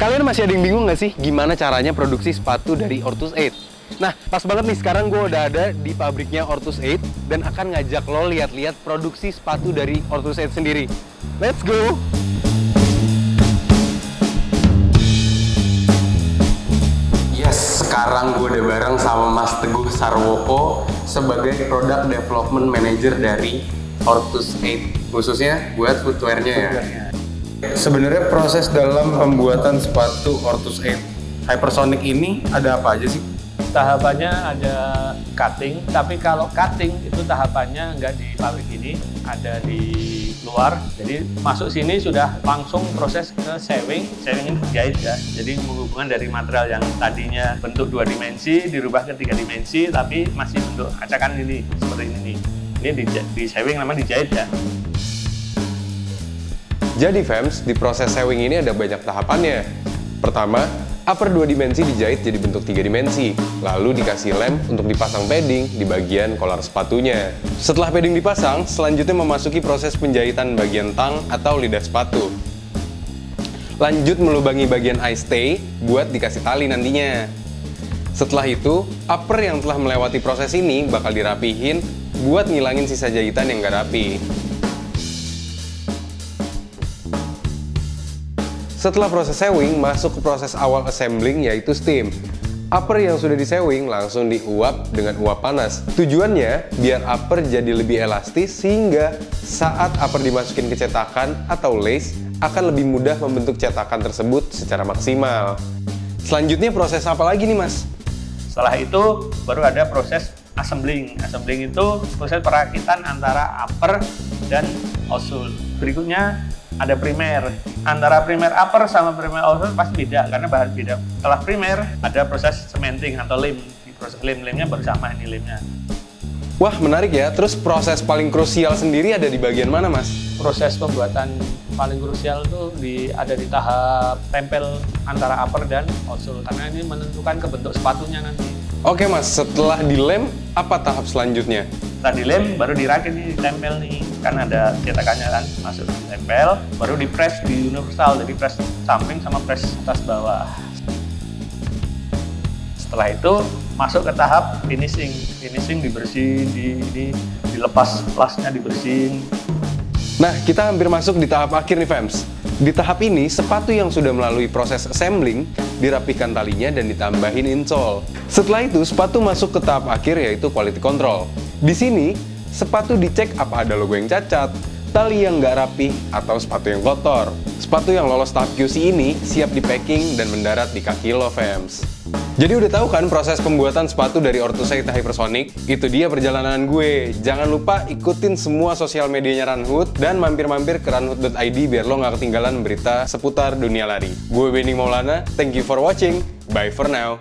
Kalian masih ada yang bingung nggak sih gimana caranya produksi sepatu dari Ortus 8? Nah, pas banget nih sekarang gue udah ada di pabriknya Ortus 8 dan akan ngajak lo lihat-lihat produksi sepatu dari Ortus 8 sendiri. Let's go! Yes, sekarang gue udah bareng sama Mas Teguh Sarwoko sebagai Product Development Manager dari Ortus 8, khususnya buat footwear-nya ya. Sebenarnya proses dalam pembuatan sepatu Ortus 8 Hypersonic ini ada apa aja sih? Tahapannya ada cutting, tapi kalau cutting itu tahapannya nggak di pabrik ini, ada di luar. Jadi masuk sini sudah langsung proses ke sewing. Sewing ini jahit ya, jadi menghubungkan dari material yang tadinya bentuk 2 dimensi dirubah ke 3 dimensi, tapi masih bentuk acakan ini seperti ini nih. Ini di sewing namanya dijahit ya. Jadi fams, di proses sewing ini ada banyak tahapannya. Pertama, upper 2 dimensi dijahit jadi bentuk 3 dimensi, lalu dikasih lem untuk dipasang padding di bagian collar sepatunya. Setelah padding dipasang, selanjutnya memasuki proses penjahitan bagian tang atau lidah sepatu. Lanjut melubangi bagian eye stay buat dikasih tali nantinya. Setelah itu, upper yang telah melewati proses ini bakal dirapihin buat ngilangin sisa jahitan yang gak rapi. Setelah proses sewing, masuk ke proses awal assembling yaitu steam. Upper yang sudah disewing langsung diuap dengan uap panas. Tujuannya biar upper jadi lebih elastis sehingga saat upper dimasukin ke cetakan atau lace akan lebih mudah membentuk cetakan tersebut secara maksimal. Selanjutnya proses apa lagi nih mas? Setelah itu baru ada proses assembling. Assembling itu proses perakitan antara upper dan outsole. Berikutnya ada primer. Antara primer upper sama primer outsole pasti beda karena bahan beda. Setelah primer ada proses cementing atau lem. Di proses lemnya baru sama ini lemnya. Wah menarik ya. Terus proses paling krusial sendiri ada di bagian mana mas? Proses pembuatan paling krusial itu ada di tahap tempel antara upper dan outsole karena ini menentukan kebentuk sepatunya nanti. Oke mas, setelah dilem apa tahap selanjutnya? Setelah dilem baru dirakit nih, ditempel nih kan ada cetakannya kan, masuk ditempel baru di press di universal, jadi press samping sama press atas bawah. Setelah itu masuk ke tahap finishing dibersihin, dilepas plasnya dibersihin. Nah, kita hampir masuk di tahap akhir nih fams. Di tahap ini, sepatu yang sudah melalui proses assembling dirapihkan talinya dan ditambahin insole. Setelah itu, sepatu masuk ke tahap akhir yaitu quality control. Di sini, sepatu dicek apa ada logo yang cacat, tali yang nggak rapi, atau sepatu yang kotor. Sepatu yang lolos tahap QC ini siap di packing dan mendarat di kaki lo fams. Jadi udah tahu kan proses pembuatan sepatu dari Ortus 8 Hypersonic? Itu dia perjalanan gue. Jangan lupa ikutin semua sosial medianya Runhood dan mampir-mampir ke runhood.id biar lo nggak ketinggalan berita seputar dunia lari. Gue Benny Maulana, thank you for watching. Bye for now.